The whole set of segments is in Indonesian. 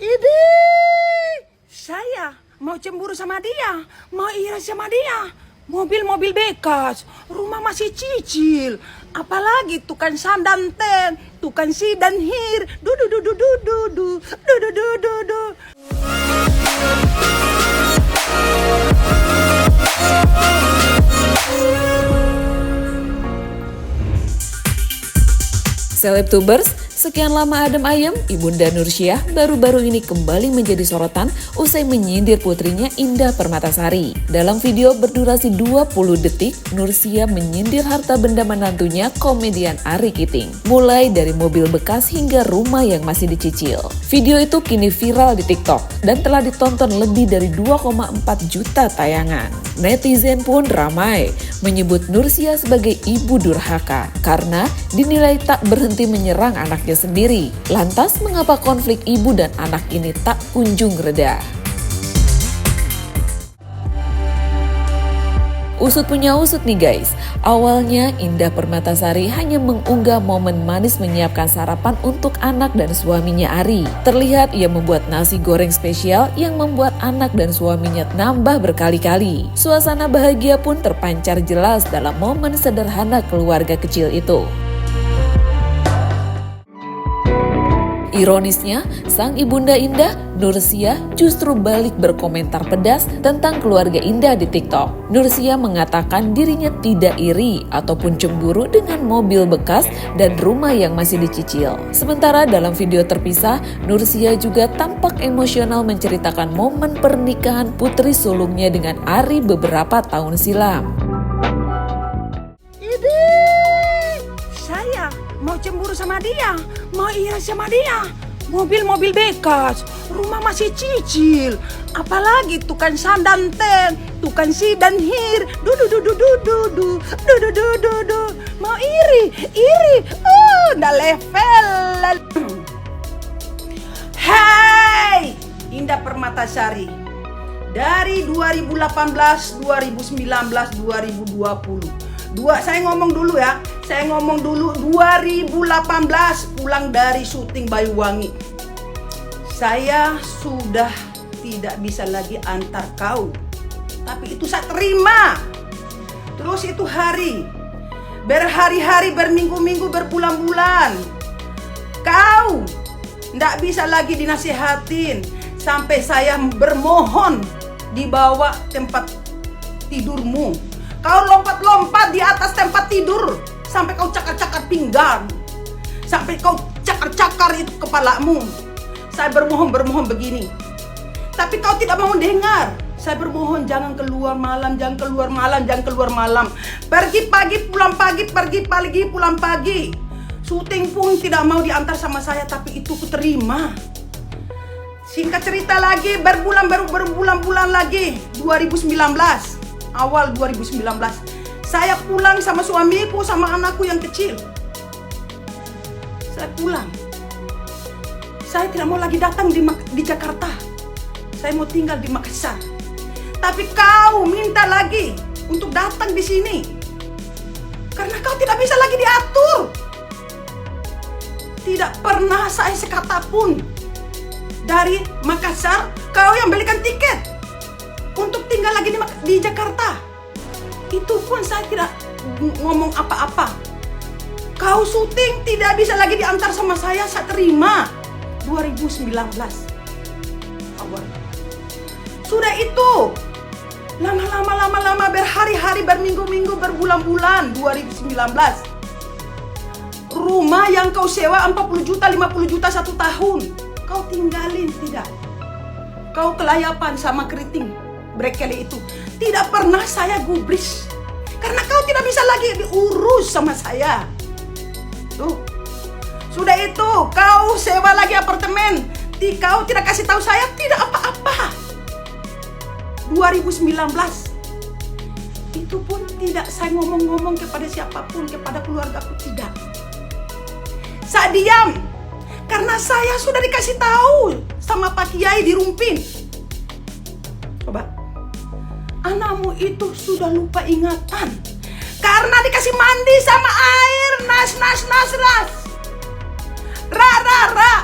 Ini saya mau cemburu sama dia, mau iri sama dia. Mobil-mobil bekas, rumah masih cicil. Apalagi tukang sandan ten, tukang si dan hir. Dudu dudu dudu dudu dudu dudu dudu. Selebtubers, sekian lama adem ayem, Ibunda Nursiah baru-baru ini kembali menjadi sorotan usai menyindir putrinya Indah Permatasari. Dalam video berdurasi 20 detik, Nursiah menyindir harta benda menantunya komedian Arie Kiting. Mulai dari mobil bekas hingga rumah yang masih dicicil. Video itu kini viral di TikTok dan telah ditonton lebih dari 2,4 juta tayangan. Netizen pun ramai menyebut Nursiah sebagai ibu durhaka karena dinilai tak berhenti menyerang anaknya sendiri. Lantas mengapa konflik ibu dan anak ini tak kunjung reda? Usut punya usut nih guys, awalnya Indah Permatasari hanya mengunggah momen manis menyiapkan sarapan untuk anak dan suaminya Arie. Terlihat ia membuat nasi goreng spesial yang membuat anak dan suaminya nambah berkali-kali. Suasana bahagia pun terpancar jelas dalam momen sederhana keluarga kecil itu. Ironisnya, sang ibunda Indah, Nursiah, justru balik berkomentar pedas tentang keluarga Indah di TikTok. Nursiah mengatakan dirinya tidak iri ataupun cemburu dengan mobil bekas dan rumah yang masih dicicil. Sementara dalam video terpisah, Nursiah juga tampak emosional menceritakan momen pernikahan putri sulungnya dengan Arie beberapa tahun silam. Saya mau cemburu sama dia, mau iri sama dia. Mobil-mobil bekas, rumah masih cicil. Apalagi tukang sandan ten, tukang si dan hir. Dudu dudu dudu dudu dudu dudu dudu. Mau iri. Nggak level. Hai, Indah Permatasari. Dari 2018, 2019, 2020. Saya ngomong dulu ya. Saya ngomong dulu 2018 pulang dari syuting Bayuwangi. Saya sudah tidak bisa lagi antar kau. Tapi itu saya terima. Terus itu berhari-hari, berminggu-minggu, berbulan-bulan. Kau tidak bisa lagi dinasihatin. Sampai saya bermohon di bawah tempat tidurmu. Kau lompat-lompat di atas tempat tidur sampai kau cakar-cakar pinggang, sampai kau cakar-cakar itu kepalamu. Saya bermohon begini, tapi kau tidak mau dengar. Saya bermohon jangan keluar malam, jangan keluar malam. Pergi pagi, pulang pagi, pergi pagi, pulang pagi. Syuting pun tidak mau diantar sama saya, tapi itu ku terima. Singkat cerita lagi, berbulan-bulan lagi, 2019. Awal 2019 saya pulang sama suamiku, sama anakku yang kecil. Saya pulang. Saya tidak mau lagi datang di Jakarta. Saya mau tinggal di Makassar. Tapi kau minta lagi untuk datang di sini karena kau tidak bisa lagi diatur. Tidak pernah saya sekata pun dari Makassar kau yang belikan tiket untuk tinggal lagi di Jakarta. Itu pun saya tidak ngomong apa-apa. Kau syuting tidak bisa lagi diantar sama saya terima. 2019 awal. Sudah itu lama berhari-hari, berminggu-minggu, berbulan-bulan. 2019 rumah yang kau sewa 40 juta, 50 juta 1 tahun kau tinggalin tidak. Kau kelayapan sama keriting Brekele itu. Tidak pernah saya gubris karena kau tidak bisa lagi diurus sama saya. Tuh. Sudah itu kau sewa lagi apartemen. Kau tidak kasih tahu saya tidak apa-apa. 2019 itu pun tidak saya ngomong-ngomong kepada siapapun, kepada keluargaku tidak. Saya diam karena saya sudah dikasih tahu sama Pak Kiai di Rumpin. Coba, anakmu itu sudah lupa ingatan karena dikasih mandi sama air nas. Ra.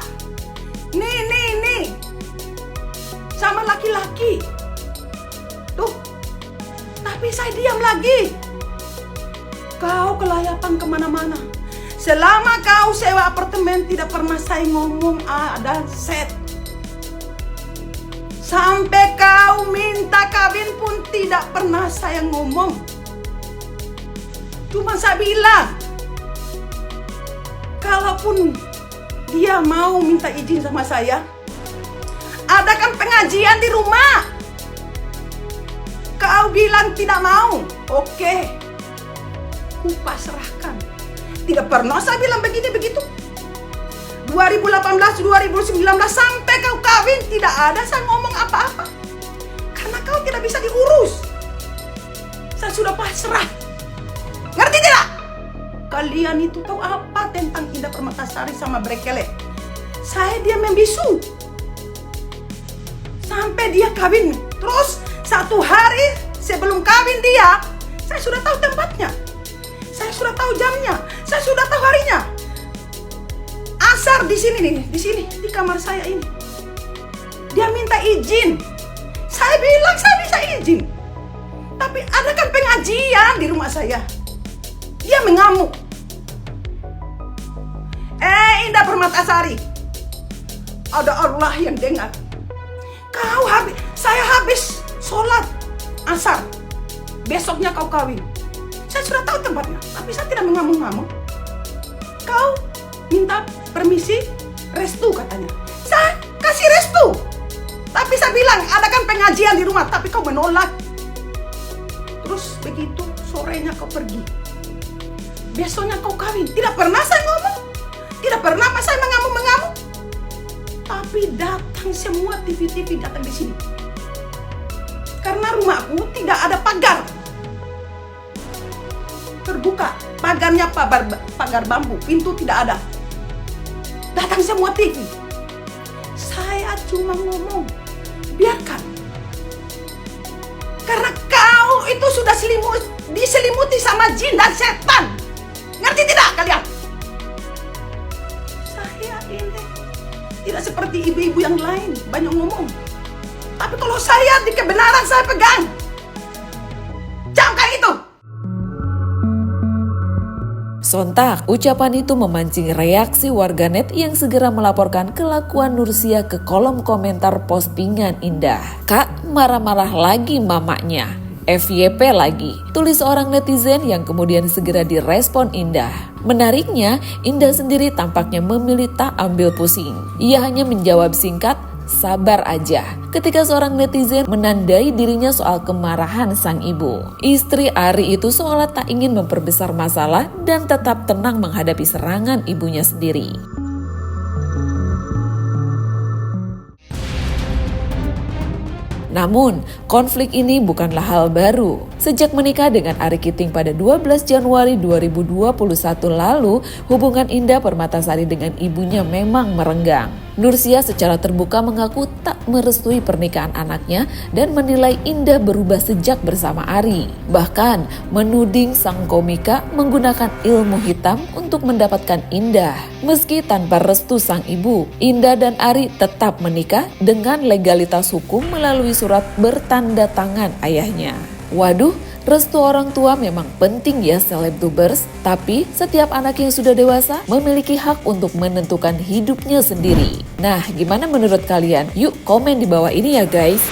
Nih. laki-laki. Tuh, tapi saya diam lagi. Kau kelayapan kemana-mana. Selama kau sewa apartemen tidak pernah saya ngomong ada set. Sampai kau minta kawin pun tidak pernah saya ngomong. Cuma saya bilang, kalaupun dia mau minta izin sama saya, adakan pengajian di rumah. Kau bilang tidak mau, oke, ku pasrahkan. Tidak pernah saya bilang begini begitu. 2018, 2019 sampai kau kawin tidak ada saya ngomong apa-apa. Karena kau tidak bisa diurus. Saya sudah pasrah. Ngerti tidak? Kalian itu tahu apa tentang Indah Permatasari sama Brekele? Saya dia membisu. Sampai dia kawin. Terus 1 hari sebelum kawin dia, saya sudah tahu tempatnya. Saya sudah tahu jamnya. Saya sudah tahu harinya. Asar di sini nih, di kamar saya ini. Dia minta izin. Saya bilang saya bisa izin. Tapi ada kan pengajian di rumah saya. Dia mengamuk. Indah Permatasari, ada Allah yang dengar. Saya habis sholat asar. Besoknya kau kawin. Saya sudah tahu tempatnya, tapi saya tidak mengamuk-ngamuk. Kau minta permisi, restu katanya. Saya kasih restu. Tapi saya bilang, ada kan pengajian di rumah, tapi kau menolak. Terus begitu, sorenya kau pergi. Besoknya kau kawin. Tidak pernah saya ngomong. Tidak pernah saya mengamuk-mengamuk. Tapi datang semua TV-TV datang di sini. Karena rumahku tidak ada pagar. Terbuka. Pagarnya pagar bambu. Pintu tidak ada. Datang semua TV. Saya cuma ngomong, biarkan. Karena kau itu sudah diselimuti sama jin dan setan. Ngerti tidak kalian? Saya ini tidak seperti ibu-ibu yang lain, banyak ngomong. Tapi kalau saya di kebenaran saya pegang. Camkan itu. Sontak, ucapan itu memancing reaksi warganet yang segera melaporkan kelakuan Nursia ke kolom komentar postingan Indah. Kak, marah-marah lagi mamanya. FYP lagi, tulis seorang netizen yang kemudian segera direspon Indah. Menariknya, Indah sendiri tampaknya memilih tak ambil pusing. Ia hanya menjawab singkat, sabar aja, ketika seorang netizen menandai dirinya soal kemarahan sang ibu. Istri Ari itu seolah tak ingin memperbesar masalah dan tetap tenang menghadapi serangan ibunya sendiri. Namun, konflik ini bukanlah hal baru. Sejak menikah dengan Ari Kiting pada 12 Januari 2021 lalu, hubungan Indah Permatasari dengan ibunya memang merenggang. Nursia secara terbuka mengaku tak merestui pernikahan anaknya dan menilai Indah berubah sejak bersama Ari. Bahkan menuding sang komika menggunakan ilmu hitam untuk mendapatkan Indah. Meski tanpa restu sang ibu, Indah dan Ari tetap menikah dengan legalitas hukum melalui surat bertanda tangan ayahnya. Waduh, restu orang tua memang penting ya selebtubers, tapi setiap anak yang sudah dewasa memiliki hak untuk menentukan hidupnya sendiri. Nah, gimana menurut kalian? Yuk komen di bawah ini ya guys.